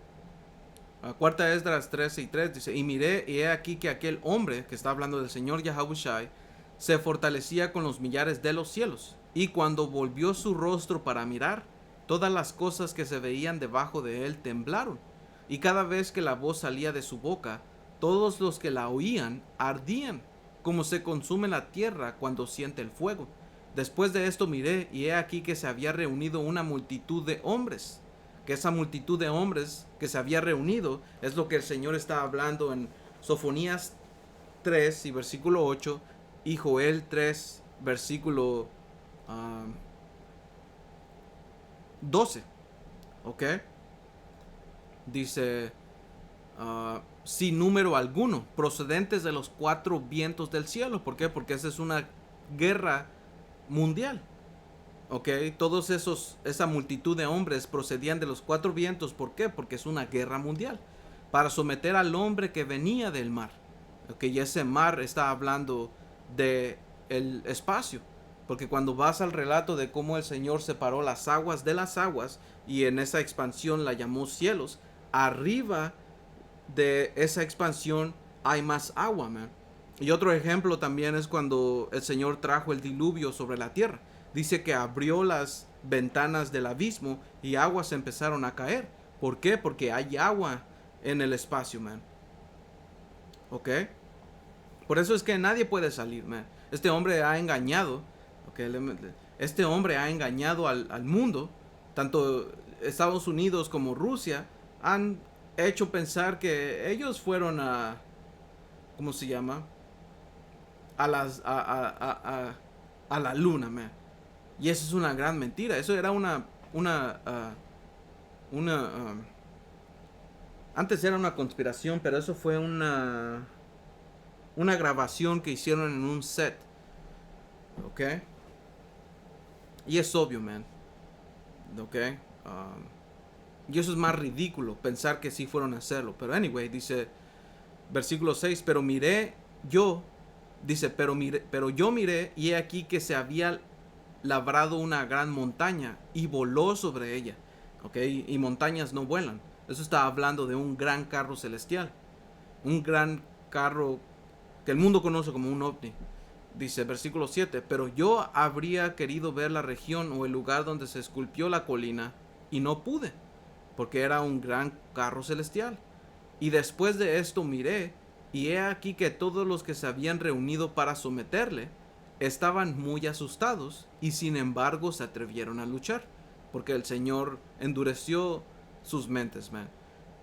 cuarta Esdras 13:3, dice, y miré y he aquí que aquel hombre, que está hablando del Señor Yahushai, se fortalecía con los millares de los cielos, y cuando volvió su rostro para mirar, todas las cosas que se veían debajo de él temblaron, y cada vez que la voz salía de su boca, todos los que la oían ardían, como se consume la tierra cuando siente el fuego. Después de esto miré, y he aquí que se había reunido una multitud de hombres, que esa multitud de hombres que se había reunido es lo que el Señor está hablando en Sofonías 3 y versículo 8 y Joel 3 versículo 12. ¿Ok? Dice, sin número alguno, procedentes de los cuatro vientos del cielo. ¿Por qué? Porque esa es una guerra mundial. Ok, esa multitud de hombres procedían de los cuatro vientos. ¿Por qué? Porque es una guerra mundial. Para someter al hombre que venía del mar. Ok, y ese mar está hablando de el espacio. Porque cuando vas al relato de cómo el Señor separó las aguas de las aguas y en esa expansión la llamó cielos, arriba de esa expansión hay más agua, man. Y otro ejemplo también es cuando el Señor trajo el diluvio sobre la tierra. Dice que abrió las ventanas del abismo y aguas empezaron a caer. ¿Por qué? Porque hay agua en el espacio, man. ¿Ok? Por eso es que nadie puede salir, man. Este hombre ha engañado. ¿Okay? Este hombre ha engañado al mundo. Tanto Estados Unidos como Rusia han hecho pensar que ellos fueron a... ¿Cómo se llama? A las... a la luna, man. Y eso es una gran mentira. Eso era una antes era una conspiración, pero eso fue una grabación que hicieron en un set. ¿Ok? Y es obvio, man. ¿Ok? Y eso es más ridículo, pensar que sí fueron a hacerlo. Pero anyway, dice, versículo 6, pero miré yo, dice, pero yo miré y he aquí que se había labrado una gran montaña y voló sobre ella. ¿Ok? Y montañas no vuelan. Eso está hablando de un gran carro celestial. Un gran carro que el mundo conoce como un ovni. Dice versículo 7, pero yo habría querido ver la región o el lugar donde se esculpió la colina y no pude, porque era un gran carro celestial. Y después de esto miré, y he aquí que todos los que se habían reunido para someterle estaban muy asustados, y sin embargo se atrevieron a luchar, porque el Señor endureció sus mentes, man.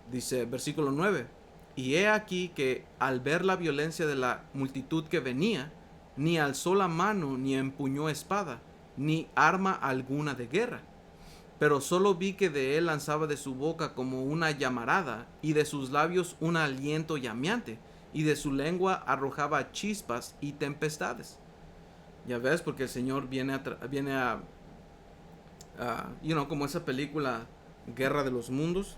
Dice versículo 9, y he aquí que al ver la violencia de la multitud que venía, ni alzó la mano ni empuñó espada, ni arma alguna de guerra, pero solo vi que de él lanzaba de su boca como una llamarada, y de sus labios un aliento llameante, y de su lengua arrojaba chispas y tempestades. Ya ves, porque el Señor viene como esa película Guerra de los Mundos.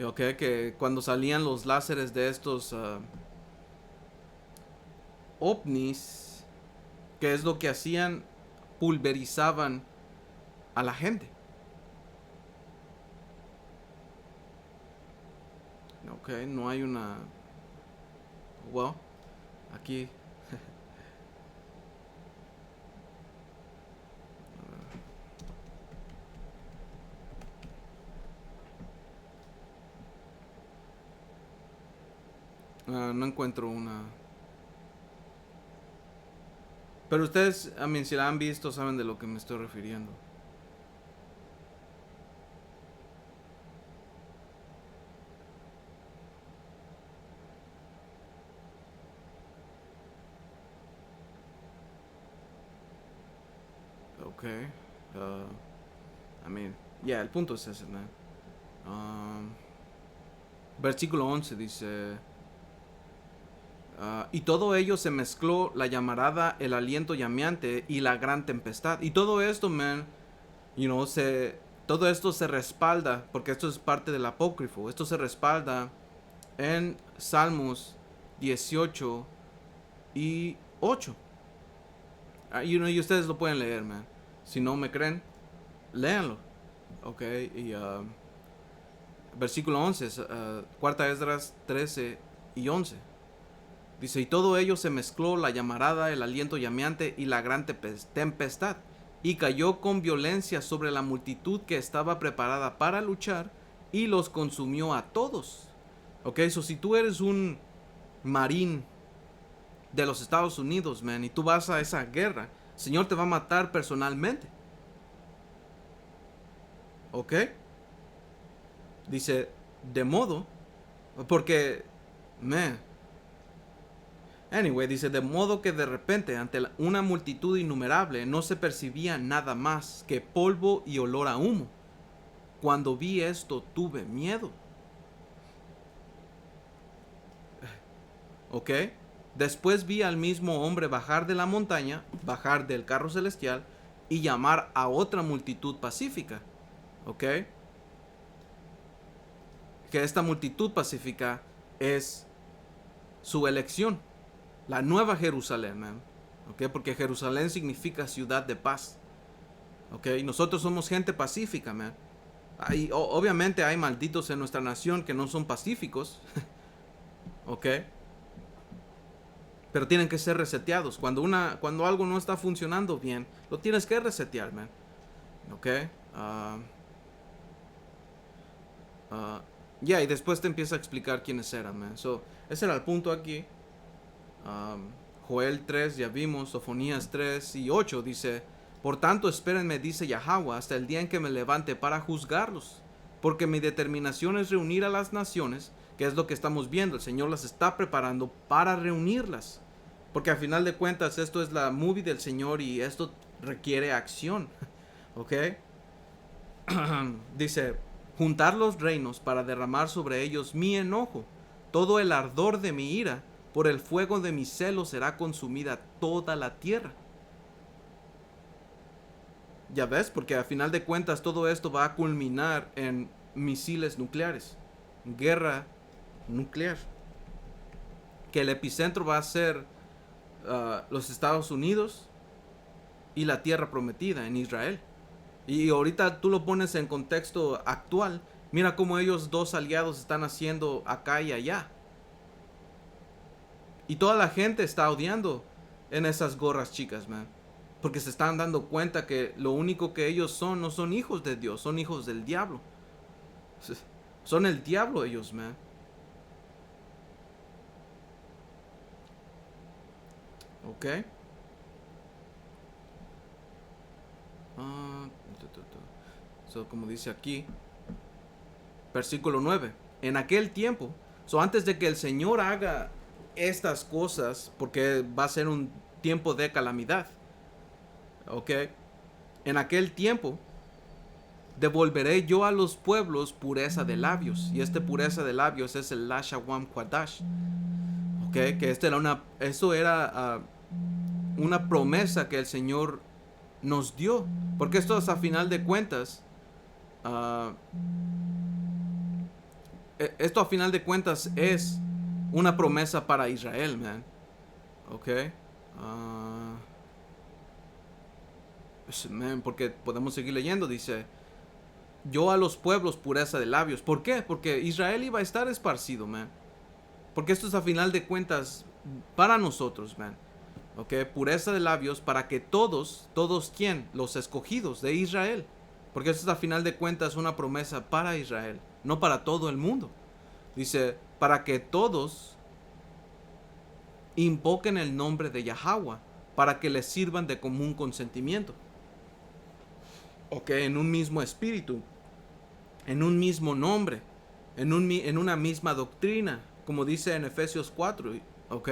Ok, que cuando salían los láseres de estos ovnis, ¿qué es lo que hacían? Pulverizaban a la gente. Ok, no hay una... Well, aquí... No encuentro una. Pero ustedes, si la han visto, saben de lo que me estoy refiriendo. Ok. El punto es ese, man. Versículo 11 dice: y todo ello se mezcló, la llamarada, el aliento llameante y la gran tempestad. Y todo esto, man, todo esto se respalda, porque esto es parte del apócrifo. Esto se respalda en Salmos 18 y 8. Y ustedes lo pueden leer, man. Si no me creen, léanlo. Ok, y versículo 11, cuarta Esdras 13 y 11. Dice: y todo ello se mezcló, la llamarada, el aliento llameante y la gran tempestad, y cayó con violencia sobre la multitud que estaba preparada para luchar, y los consumió a todos. Ok, si tú eres un marín de los Estados Unidos, man, y tú vas a esa guerra, el Señor te va a matar personalmente. Ok. Dice, de modo, porque, dice, de modo que de repente, ante una multitud innumerable, no se percibía nada más que polvo y olor a humo. Cuando vi esto, tuve miedo. Ok. Después vi al mismo hombre bajar de la montaña, bajar del carro celestial y llamar a otra multitud pacífica. Ok. Que esta multitud pacífica es su elección, la nueva Jerusalén, man. Okay, porque Jerusalén significa ciudad de paz. Okay, nosotros somos gente pacífica, man. Obviamente hay malditos en nuestra nación que no son pacíficos. Okay, pero tienen que ser reseteados. Cuando algo no está funcionando bien, lo tienes que resetear, man. Okay. Y después te empieza a explicar quiénes eran, man. Ese era el punto aquí. Joel 3, ya vimos. Sofonías 3 y 8 dice: por tanto espérenme, dice Yahweh, hasta el día en que me levante para juzgarlos, porque mi determinación es reunir a las naciones, que es lo que estamos viendo. El Señor las está preparando para reunirlas, porque al final de cuentas esto es la movie del Señor y esto requiere acción. Ok. Dice: juntar los reinos para derramar sobre ellos mi enojo, todo el ardor de mi ira, por el fuego de mi celo será consumida toda la tierra. Ya ves, porque a final de cuentas todo esto va a culminar en misiles nucleares, guerra nuclear, que el epicentro va a ser los Estados Unidos y la tierra prometida en Israel. Y ahorita tú lo pones en contexto actual. Mira cómo ellos dos aliados están haciendo acá y allá. Y toda la gente está odiando en esas gorras chicas, man. Porque se están dando cuenta que lo único que ellos son, no son hijos de Dios, son hijos del diablo. Son el diablo ellos, man. Ok. Como dice aquí, versículo 9. En aquel tiempo, antes de que el Señor haga estas cosas, porque va a ser un tiempo de calamidad, ok, en aquel tiempo devolveré yo a los pueblos pureza de labios, y pureza de labios es el Lashawam Kwadash, ok, que eso era una promesa que el Señor nos dio, porque esto es a final de cuentas, esto a final de cuentas es una promesa para Israel, man. Ok. Man, porque podemos seguir leyendo. Dice: yo a los pueblos pureza de labios. ¿Por qué? Porque Israel iba a estar esparcido, man. Porque esto es a final de cuentas para nosotros, man. Ok, pureza de labios para que todos, ¿quién? Los escogidos de Israel. Porque esto es a final de cuentas una promesa para Israel, no para todo el mundo. Dice: para que todos invoquen el nombre de Yahweh para que les sirvan de común consentimiento. Ok, en un mismo espíritu, en un mismo nombre, en una misma doctrina, como dice en Efesios 4, ok.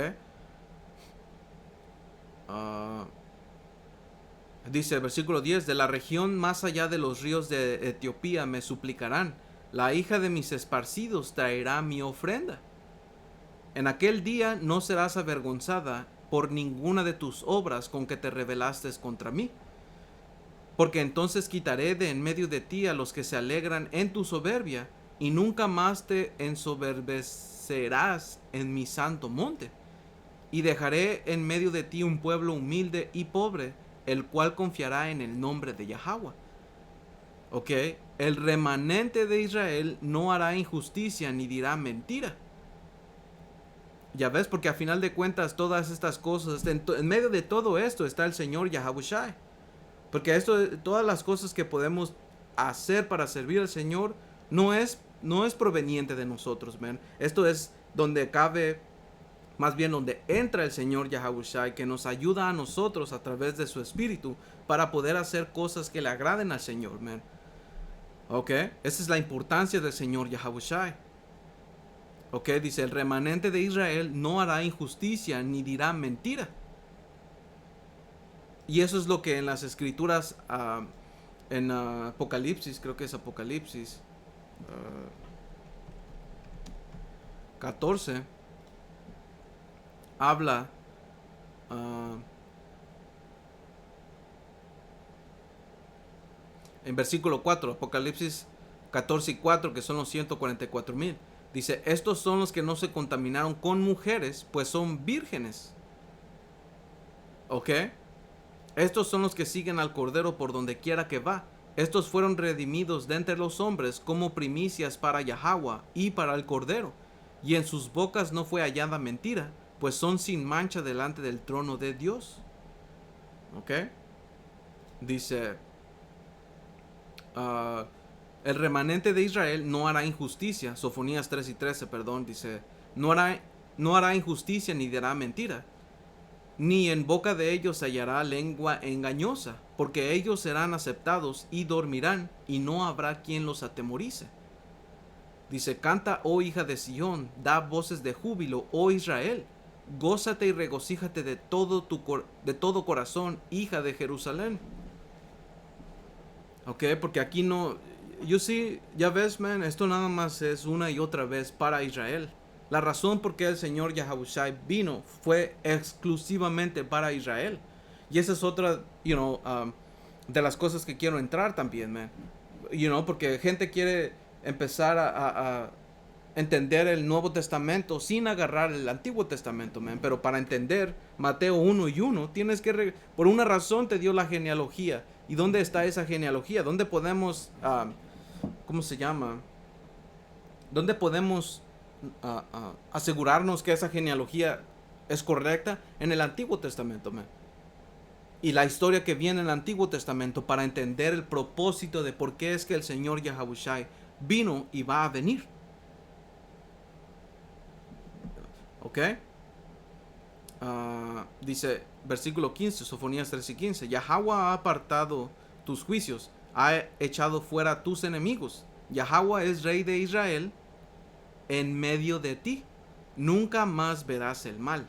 Dice el versículo 10, de la región más allá de los ríos de Etiopía me suplicarán, la hija de mis esparcidos traerá mi ofrenda. En aquel día no serás avergonzada por ninguna de tus obras con que te rebelaste contra mí. Porque entonces quitaré de en medio de ti a los que se alegran en tu soberbia, y nunca más te ensoberbecerás en mi santo monte. Y dejaré en medio de ti un pueblo humilde y pobre, el cual confiará en el nombre de Yahweh. Ok, el remanente de Israel no hará injusticia ni dirá mentira. Ya ves, porque a final de cuentas todas estas cosas, en medio de todo esto está el Señor Yahawashi. Porque todas las cosas que podemos hacer para servir al Señor no es proveniente de nosotros, man. Esto es donde cabe, más bien donde entra el Señor Yahawashi, que nos ayuda a nosotros a través de su Espíritu para poder hacer cosas que le agraden al Señor, man. Ok, esa es la importancia del Señor Yahawashi. Ok, dice, el remanente de Israel no hará injusticia ni dirá mentira. Y eso es lo que en las escrituras, en Apocalipsis, creo que es Apocalipsis 14, habla en versículo 4, Apocalipsis 14 y 4, que son los 144,000. Dice, estos son los que no se contaminaron con mujeres, pues son vírgenes. ¿Ok? Estos son los que siguen al Cordero por donde quiera que va. Estos fueron redimidos de entre los hombres como primicias para Yahweh y para el Cordero. Y en sus bocas no fue hallada mentira, pues son sin mancha delante del trono de Dios. ¿Ok? Dice, el remanente de Israel no hará injusticia. Sofonías 3 y 13, perdón, dice, no hará injusticia ni dirá mentira. Ni en boca de ellos hallará lengua engañosa, porque ellos serán aceptados y dormirán, y no habrá quien los atemorice. Dice, canta, oh hija de Sión, da voces de júbilo, oh Israel, gózate y regocíjate de todo corazón, hija de Jerusalén. Ok, porque aquí no, ya ves, man, esto nada más es una y otra vez para Israel. La razón por qué el Señor Yahawashi vino fue exclusivamente para Israel. Y esa es otra, de las cosas que quiero entrar también, man. Porque gente quiere empezar a entender el Nuevo Testamento sin agarrar el Antiguo Testamento, man. Pero para entender Mateo 1 y 1, tienes que, por una razón te dio la genealogía. ¿Y dónde está esa genealogía? ¿Dónde podemos, cómo se llama? ¿Dónde podemos asegurarnos que esa genealogía es correcta? En el Antiguo Testamento, man. Y la historia que viene en el Antiguo Testamento para entender el propósito de por qué es que el Señor Yahawashi vino y va a venir. ¿Ok? Dice versículo 15, Sofonías 3 y 15, Yahweh ha apartado tus juicios, ha echado fuera tus enemigos. Yahweh es rey de Israel en medio de ti, nunca más verás el mal.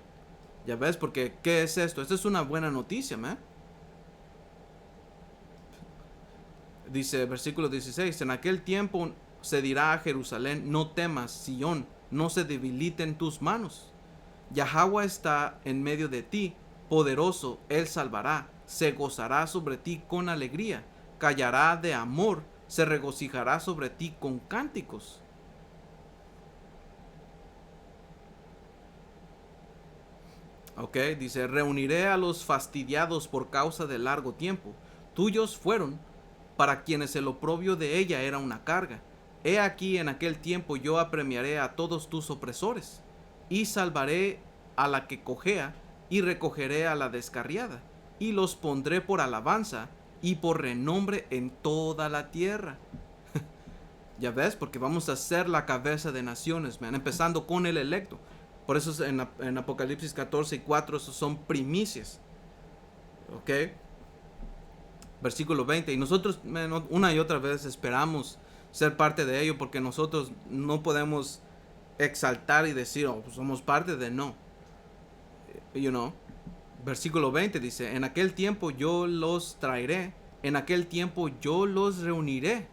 Ya ves, porque ¿qué es esto? Esta es una buena noticia, man. Dice versículo 16, en aquel tiempo se dirá a Jerusalén, no temas, Sión, no se debiliten tus manos. Yahweh está en medio de ti, poderoso, él salvará, se gozará sobre ti con alegría, callará de amor, se regocijará sobre ti con cánticos. Ok, dice, reuniré a los fastidiados por causa de largo tiempo. Tuyos fueron, para quienes el oprobio de ella era una carga. He aquí en aquel tiempo yo apremiaré a todos tus opresores, y salvaré a la que cojea, y recogeré a la descarriada, y los pondré por alabanza, y por renombre en toda la tierra. Ya ves, porque vamos a ser la cabeza de naciones, man, empezando con el electo. Por eso en Apocalipsis 14:4 esos son primicias. ¿Ok? Versículo 20. Y nosotros una y otra vez esperamos ser parte de ello porque nosotros no podemos exaltar y decir, oh, pues somos parte de no. You know. Versículo 20 dice, en aquel tiempo yo los traeré, en aquel tiempo yo los reuniré,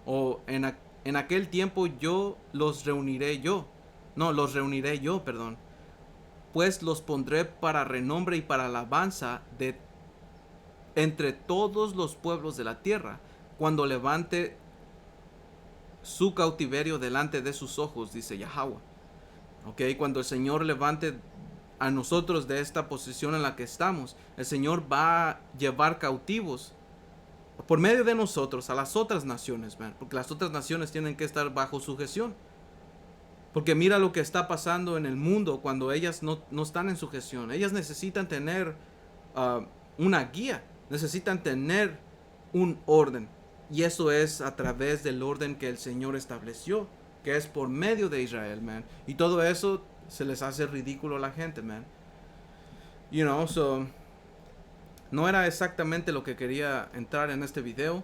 o en aquel tiempo yo los reuniré yo. No, los reuniré yo, perdón. Pues los pondré para renombre y para alabanza de entre todos los pueblos de la tierra, cuando levante su cautiverio delante de sus ojos, dice Yahweh. Ok, cuando el Señor levante a nosotros de esta posición en la que estamos, el Señor va a llevar cautivos por medio de nosotros a las otras naciones, man, porque las otras naciones tienen que estar bajo sujeción. Porque mira lo que está pasando en el mundo cuando ellas no están en sujeción. Ellas necesitan tener una guía, necesitan tener un orden. Y eso es a través del orden que el Señor estableció, que es por medio de Israel, man. Y todo eso se les hace ridículo a la gente, man. You know, so no era exactamente lo que quería entrar en este video,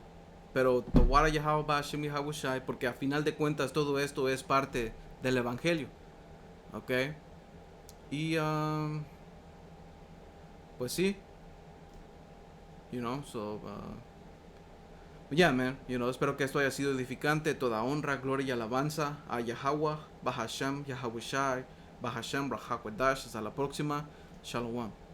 pero Tawara Yahweh Bashem Yahawashi, porque a final de cuentas todo esto es parte del evangelio, ¿ok? Y pues sí, you know, so yeah, man, you know, espero que esto haya sido edificante. Toda honra, gloria y alabanza a Yahweh Bahashem Yahawashi Bahashem Rahakwadash. Hasta la próxima. Shalom.